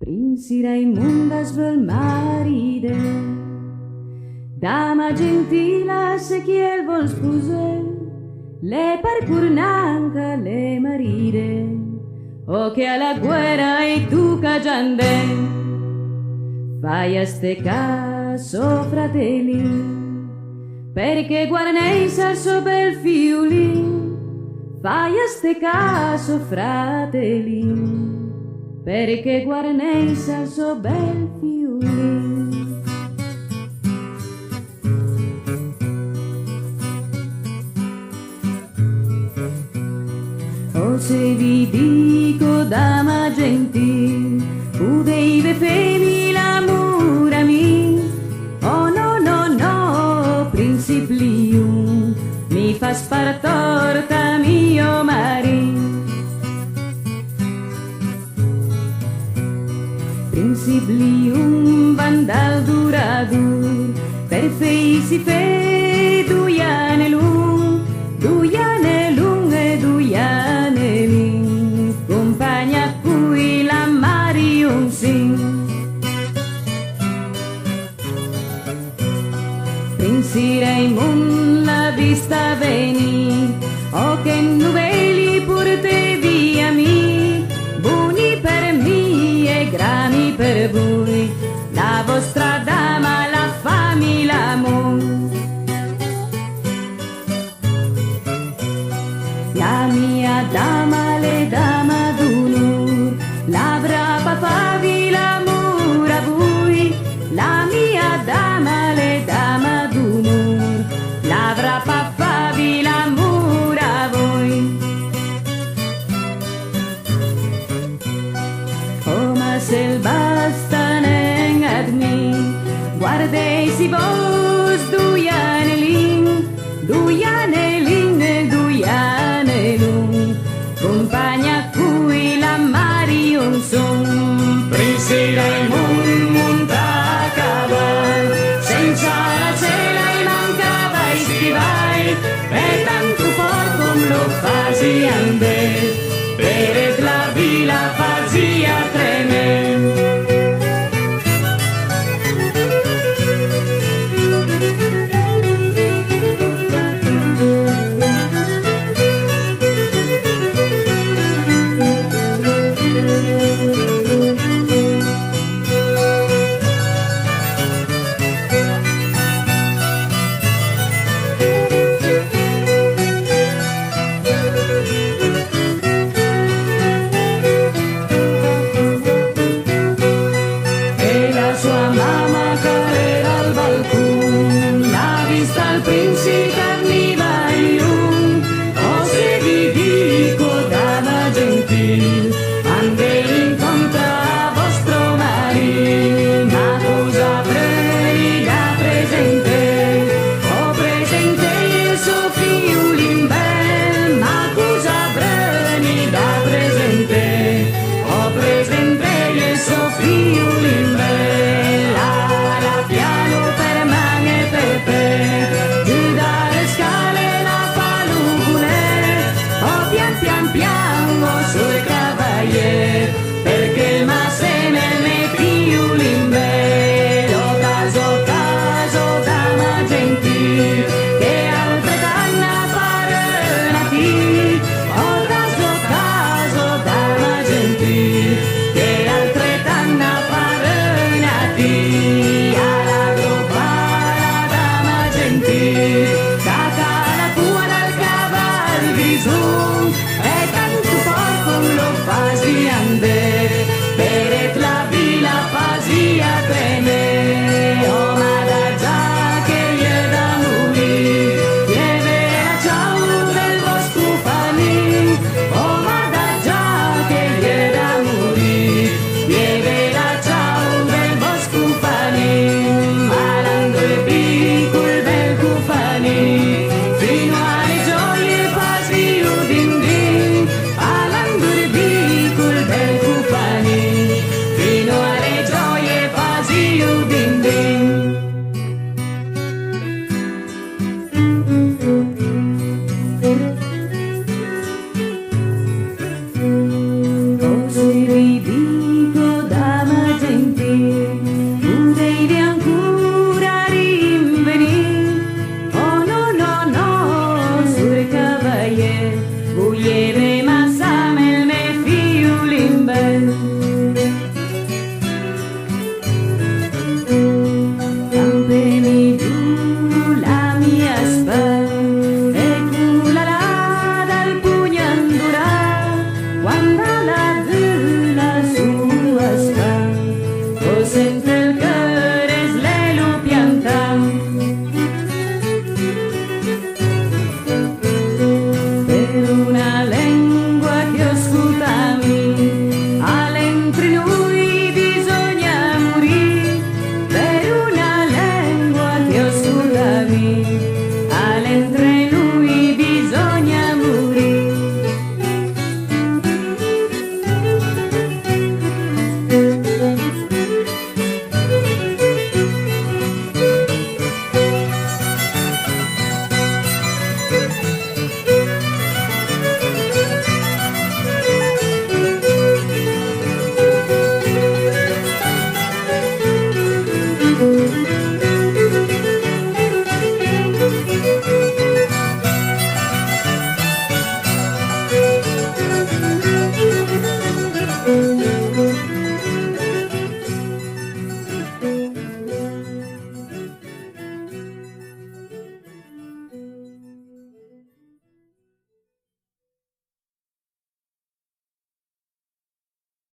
Prinsi Raimunda vel maride, dama gentila se chiel vol spuse, le parcur nanca le maride, o che alla guerra e tu cagiande, fai a ste caso fratelli, perché guarnei so bel fiuli, fai a ste caso fratelli, perché guarnei so bel fiuli. O se vi dico dama gentil, udeive femi l'amore mi, oh no no no, principlium, mi fa spartorta mio mari. Principlium vandal duradur, per fei si fe duiane lung e duiane lin, compagna cui la marium sin. Princi Raimund la vista veni, o che nuveli pur te via mi, buni per mi e grani per voi, la vostra dama, la fami l'amor. La mia dama, le dama d'unur, l'avrà papavi l'amor a voi, la mia dama, le dama d'unur, l'avrà papavi l'amor a voi. Oh ma se il basta neng ad mi, guardei si vos duiane lin, compagna cui la marion son. Prinsi Raimund monta a caval, senza la cela e mancava i stivai, e tanto fort com lo facian bé.